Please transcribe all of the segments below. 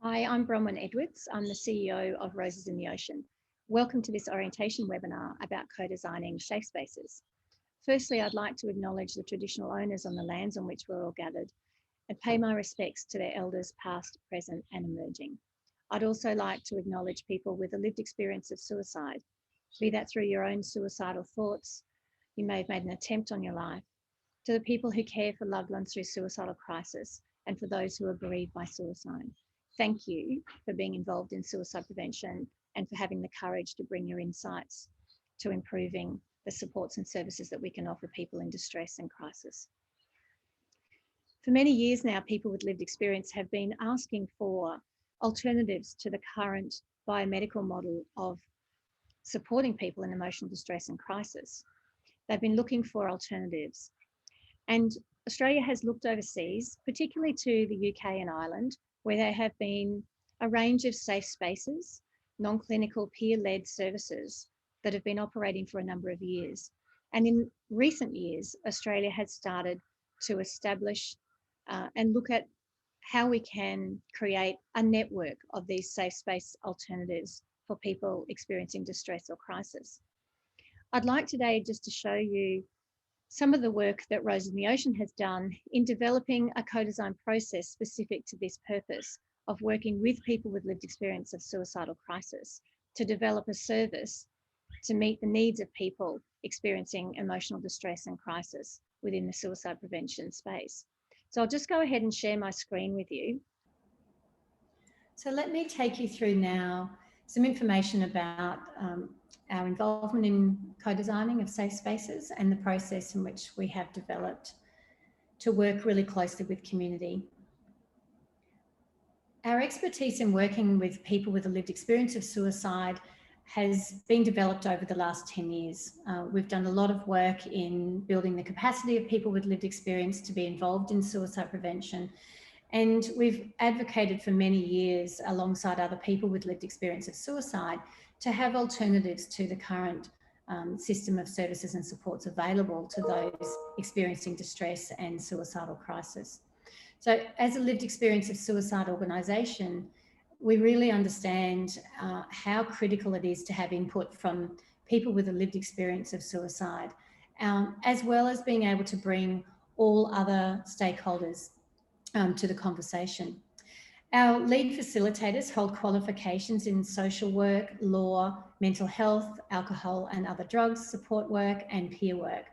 Hi, I'm Bronwyn Edwards. I'm the CEO of Roses in the Ocean. Welcome to this orientation webinar about co-designing safe spaces. Firstly, I'd like to acknowledge the traditional owners on the lands on which we're all gathered and pay my respects to their elders past, present and emerging. I'd also like to acknowledge people with a lived experience of suicide, be that through your own suicidal thoughts, you may have made an attempt on your life, to the people who care for loved ones through suicidal crisis and for those who are bereaved by suicide. Thank you for being involved in suicide prevention and for having the courage to bring your insights to improving the supports and services that we can offer people in distress and crisis. For many years now, people with lived experience have been asking for alternatives to the current biomedical model of supporting people in emotional distress and crisis. They've been looking for alternatives. And Australia has looked overseas, particularly to the UK and Ireland, where there have been a range of safe spaces, non-clinical peer-led services that have been operating for a number of years. And in recent years, Australia has started to establish and look at how we can create a network of these safe space alternatives for people experiencing distress or crisis. I'd like today just to show you some of the work that Roses in the Ocean has done in developing a co-design process specific to this purpose of working with people with lived experience of suicidal crisis to develop a service to meet the needs of people experiencing emotional distress and crisis within the suicide prevention space. So I'll just go ahead and share my screen with you. So let me take you through now some information about our involvement in co-designing of safe spaces and the process in which we have developed to work really closely with community. Our expertise in working with people with a lived experience of suicide has been developed over the last 10 years. We've done a lot of work in building the capacity of people with lived experience to be involved in suicide prevention. And we've advocated for many years alongside other people with lived experience of suicide to have alternatives to the current system of services and supports available to those experiencing distress and suicidal crisis. So as a lived experience of suicide organisation, we really understand how critical it is to have input from people with a lived experience of suicide, as well as being able to bring all other stakeholders to the conversation. Our lead facilitators hold qualifications in social work, law, mental health, alcohol and other drugs, support work and peer work.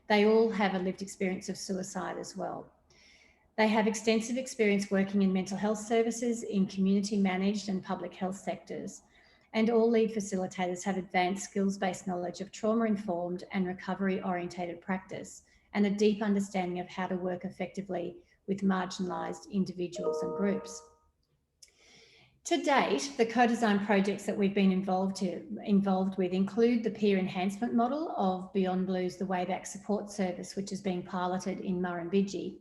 They all have a lived experience of suicide as well. They have extensive experience working in mental health services in community managed and public health sectors. And all lead facilitators have advanced skills-based knowledge of trauma-informed and recovery-orientated practice and a deep understanding of how to work effectively with marginalised individuals and groups. To date, the co-design projects that we've been involved with include the peer enhancement model of Beyond Blue's The Way Back support service, which is being piloted in Murrumbidgee.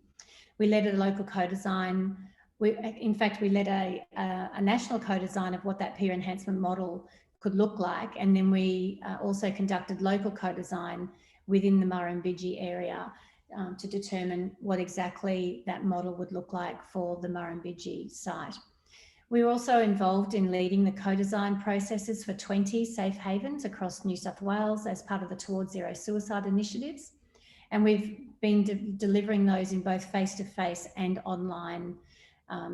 We led a local co-design. In fact, we led a national co-design of what that peer enhancement model could look like. And then we also conducted local co-design within the Murrumbidgee area to determine what exactly that model would look like for the Murrumbidgee site. We were also involved in leading the co-design processes for 20 safe havens across New South Wales as part of the Towards Zero Suicide initiatives. And we've been delivering those in both face-to-face and online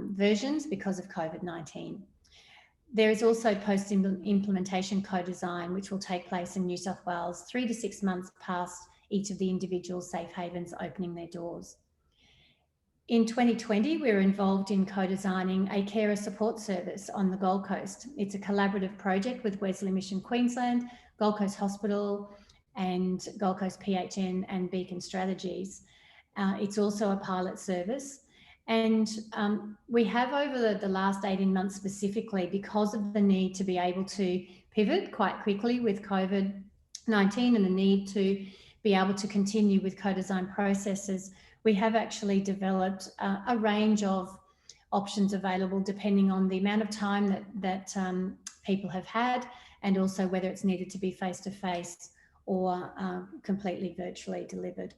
versions because of COVID-19. There is also post-implementation co-design, which will take place in New South Wales 3 to 6 months past each of the individual safe havens opening their doors. In 2020, we were involved in co-designing a carer support service on the Gold Coast. It's a collaborative project with Wesley Mission Queensland, Gold Coast Hospital and Gold Coast PHN and Beacon Strategies. It's also a pilot service. And we have over the last 18 months specifically, because of the need to be able to pivot quite quickly with COVID-19 and the need to be able to continue with co-design processes, we have actually developed a range of options available depending on the amount of time that people have had and also whether it's needed to be face-to-face or completely virtually delivered.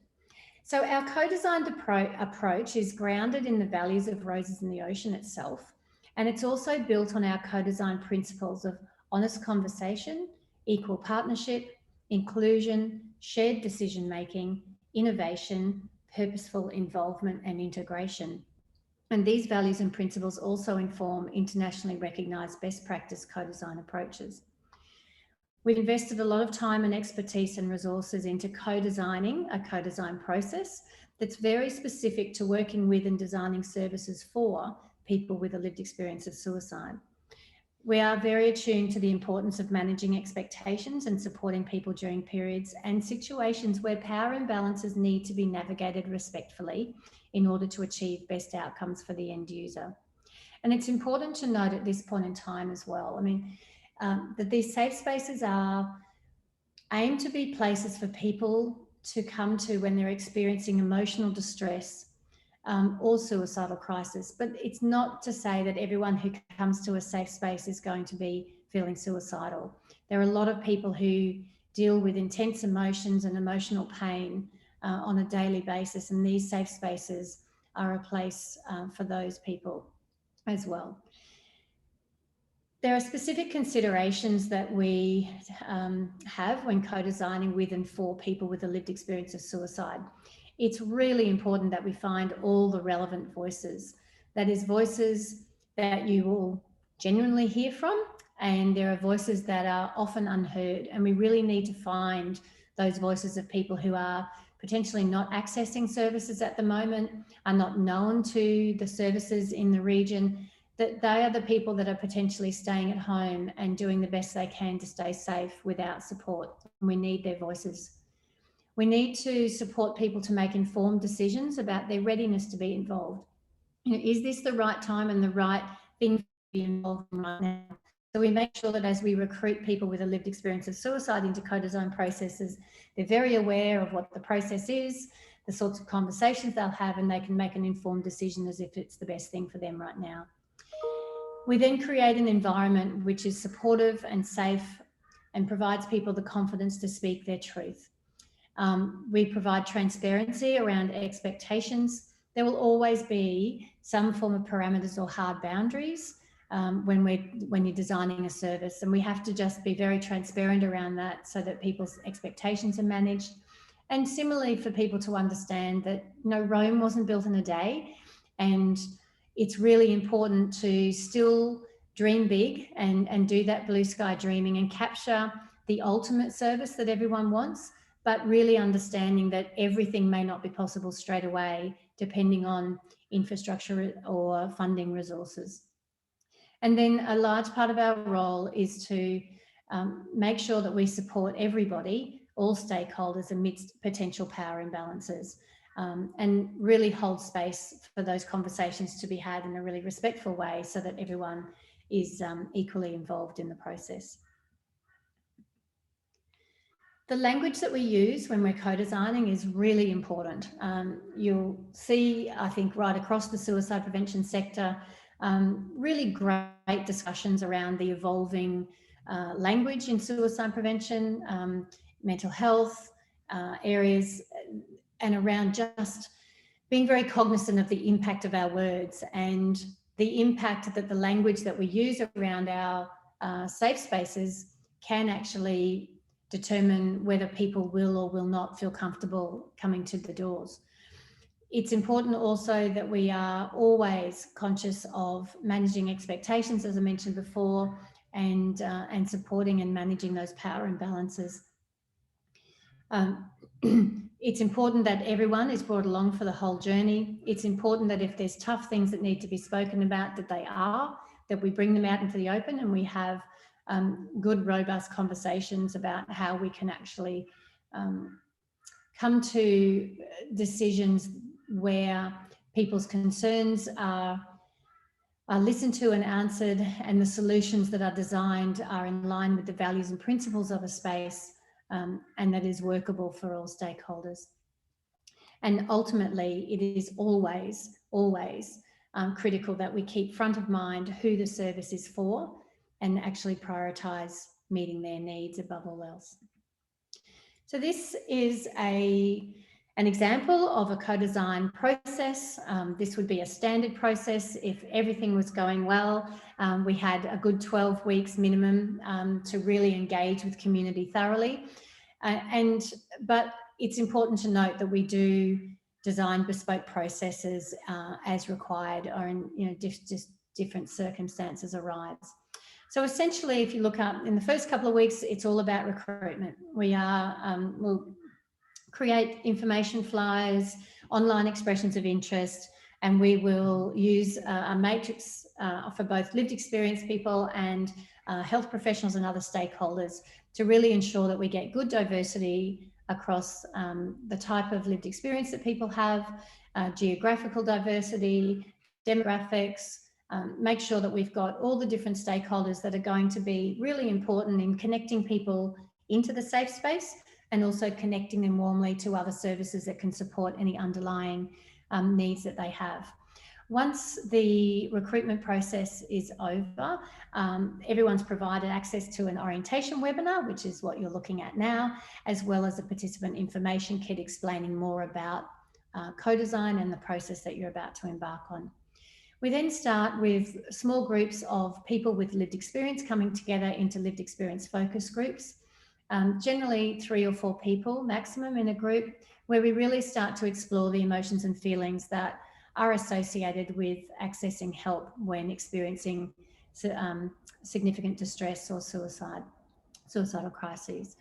So our co-designed approach is grounded in the values of Roses in the Ocean itself And it's also built on our co-design principles of honest conversation, equal partnership, inclusion, shared decision-making, innovation, purposeful involvement and integration. And these values and principles also inform internationally recognised best practice co-design approaches. We've invested a lot of time and expertise and resources into co-designing a co-design process that's very specific to working with and designing services for people with a lived experience of suicide. We are very attuned to the importance of managing expectations and supporting people during periods and situations where power imbalances need to be navigated respectfully in order to achieve best outcomes for the end user. And it's important to note at this point in time as well, that these safe spaces are aimed to be places for people to come to when they're experiencing emotional distress or suicidal crisis. But it's not to say that everyone who comes to a safe space is going to be feeling suicidal. There are a lot of people who deal with intense emotions and emotional pain on a daily basis, and these safe spaces are a place for those people as well. There are specific considerations that we have when co-designing with and for people with a lived experience of suicide. It's really important that we find all the relevant voices. That is, voices that you will genuinely hear from, and there are voices that are often unheard. And we really need to find those voices of people who are potentially not accessing services at the moment, are not known to the services in the region, that they are the people that are potentially staying at home and doing the best they can to stay safe without support. We need their voices. We need to support people to make informed decisions about their readiness to be involved. Is this the right time and the right thing to be involved in right now? So we make sure that as we recruit people with a lived experience of suicide into co-design processes, they're very aware of what the process is, the sorts of conversations they'll have, and they can make an informed decision as if it's the best thing for them right now. We then create an environment which is supportive and safe and provides people the confidence to speak their truth. We provide transparency around expectations. There will always be some form of parameters or hard boundaries when you're designing a service, and we have to just be very transparent around that so that people's expectations are managed. And similarly, for people to understand that Rome wasn't built in a day, and it's really important to still dream big and do that blue sky dreaming and capture the ultimate service that everyone wants, but really understanding that everything may not be possible straight away, depending on infrastructure or funding resources. And then a large part of our role is to make sure that we support everybody, all stakeholders, amidst potential power imbalances. And really hold space for those conversations to be had in a really respectful way so that everyone is equally involved in the process. The language that we use when we're co-designing is really important. You'll see, I think, right across the suicide prevention sector, really great discussions around the evolving language in suicide prevention, mental health areas, and around just being very cognizant of the impact of our words and the impact that the language that we use around our safe spaces can actually determine whether people will or will not feel comfortable coming to the doors. It's important also that we are always conscious of managing expectations, as I mentioned before, and supporting and managing those power imbalances. It's important that everyone is brought along for the whole journey. It's important that if there's tough things that need to be spoken about, that we bring them out into the open and we have good, robust conversations about how we can actually come to decisions where people's concerns are listened to and answered, and the solutions that are designed are in line with the values and principles of a space, and that is workable for all stakeholders. And ultimately, it is always critical that we keep front of mind who the service is for and actually prioritise meeting their needs above all else. So this is a An example of a co-design process, this would be a standard process. If everything was going well, we had a good 12 weeks minimum to really engage with community thoroughly. But it's important to note that we do design bespoke processes as required, or in just different circumstances arise. So essentially, if you look up in the first couple of weeks, it's all about recruitment. We'll create information flyers, online expressions of interest, and we will use a matrix for both lived experience people and health professionals and other stakeholders to really ensure that we get good diversity across the type of lived experience that people have, geographical diversity, demographics, make sure that we've got all the different stakeholders that are going to be really important in connecting people into the safe space, and also connecting them warmly to other services that can support any underlying needs that they have. Once the recruitment process is over, everyone's provided access to an orientation webinar, which is what you're looking at now, as well as a participant information kit explaining more about co-design and the process that you're about to embark on. We then start with small groups of people with lived experience coming together into lived experience focus groups. Generally 3 or 4 people maximum in a group, where we really start to explore the emotions and feelings that are associated with accessing help when experiencing significant distress or suicidal crises.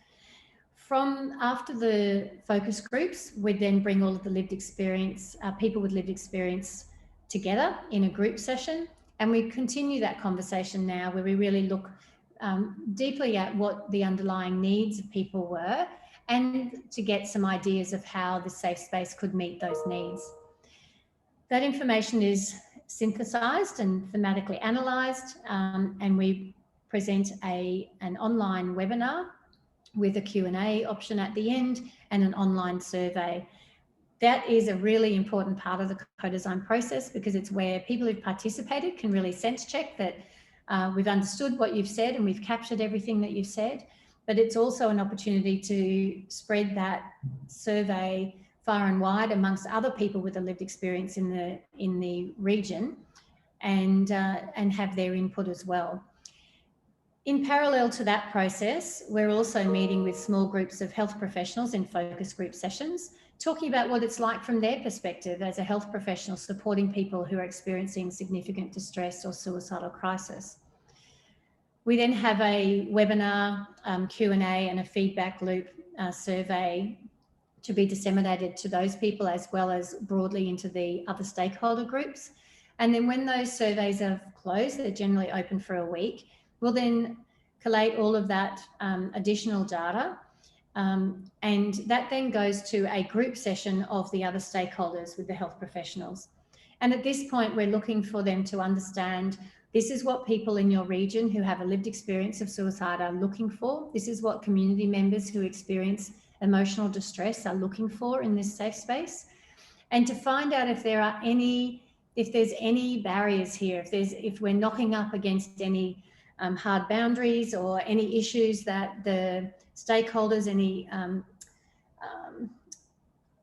From after the focus groups, we then bring all of the lived experience, people with lived experience together in a group session, and we continue that conversation now where we really look deeply at what the underlying needs of people were, and to get some ideas of how the safe space could meet those needs. That information is synthesised and thematically analysed, and we present an online webinar with a Q&A option at the end and an online survey. That is a really important part of the co-design process, because it's where people who've participated can really sense check that we've understood what you've said and we've captured everything that you've said. But it's also an opportunity to spread that survey far and wide amongst other people with a lived experience in the region, and have their input as well. In parallel to that process, we're also meeting with small groups of health professionals in focus group sessions, talking about what it's like from their perspective as a health professional supporting people who are experiencing significant distress or suicidal crisis. We then have a webinar, Q&A and a feedback loop survey to be disseminated to those people, as well as broadly into the other stakeholder groups. And then when those surveys are closed, they're generally open for a week, we'll then collate all of that additional data, and that then goes to a group session of the other stakeholders with the health professionals. And at this point, we're looking for them to understand, this is what people in your region who have a lived experience of suicide are looking for. This is what community members who experience emotional distress are looking for in this safe space. And to find out if there's any barriers here, if we're knocking up against any hard boundaries or any issues that the stakeholders,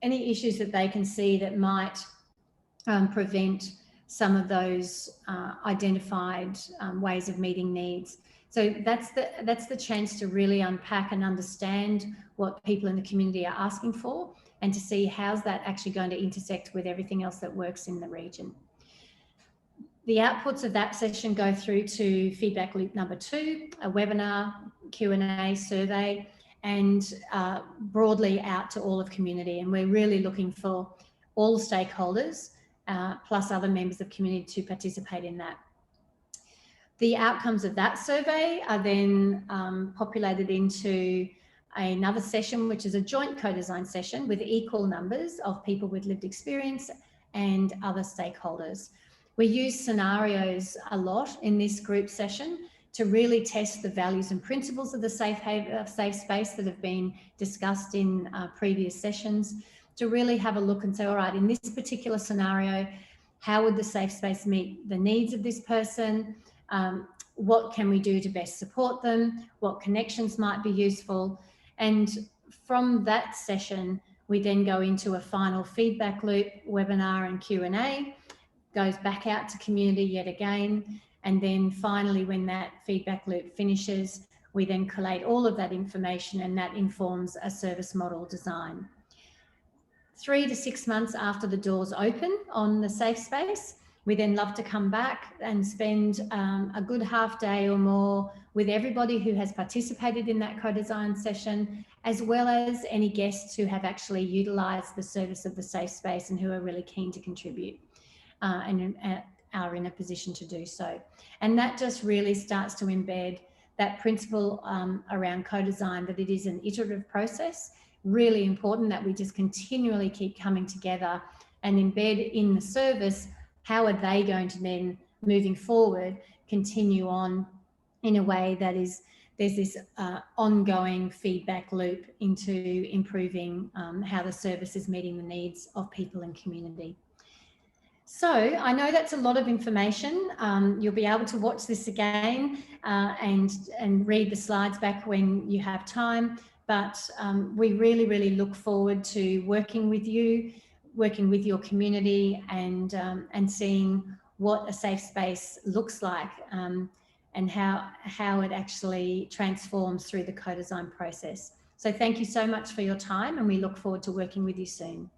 any issues that they can see that might prevent some of those identified ways of meeting needs. So that's the chance to really unpack and understand what people in the community are asking for, and to see how's that actually going to intersect with everything else that works in the region. The outputs of that session go through to feedback loop number 2, a webinar, Q&A, survey, and broadly out to all of community. And we're really looking for all stakeholders, plus other members of community, to participate in that. The outcomes of that survey are then populated into another session, which is a joint co-design session with equal numbers of people with lived experience and other stakeholders. We use scenarios a lot in this group session to really test the values and principles of the safe space that have been discussed in previous sessions, to really have a look and say, all right, in this particular scenario, how would the safe space meet the needs of this person? What can we do to best support them? What connections might be useful? And from that session, We then go into a final feedback loop, webinar and Q&A, goes back out to community yet again. And then finally, when that feedback loop finishes, we then collate all of that information, and that informs a service model design. 3 to 6 months after the doors open on the safe space, we then love to come back and spend a good half day or more with everybody who has participated in that co-design session, as well as any guests who have actually utilised the service of the safe space and who are really keen to contribute and are in a position to do so. And that just really starts to embed that principle around co-design, that it is an iterative process. Really important that we just continually keep coming together and embed in the service how are they going to then, moving forward, continue on in a way that is, there's this ongoing feedback loop into improving how the service is meeting the needs of people and community. So I know that's a lot of information. You'll be able to watch this again and read the slides back when you have time. But we really, really look forward to working with you, working with your community, and seeing what a safe space looks like and how it actually transforms through the co-design process. So thank you so much for your time, and we look forward to working with you soon.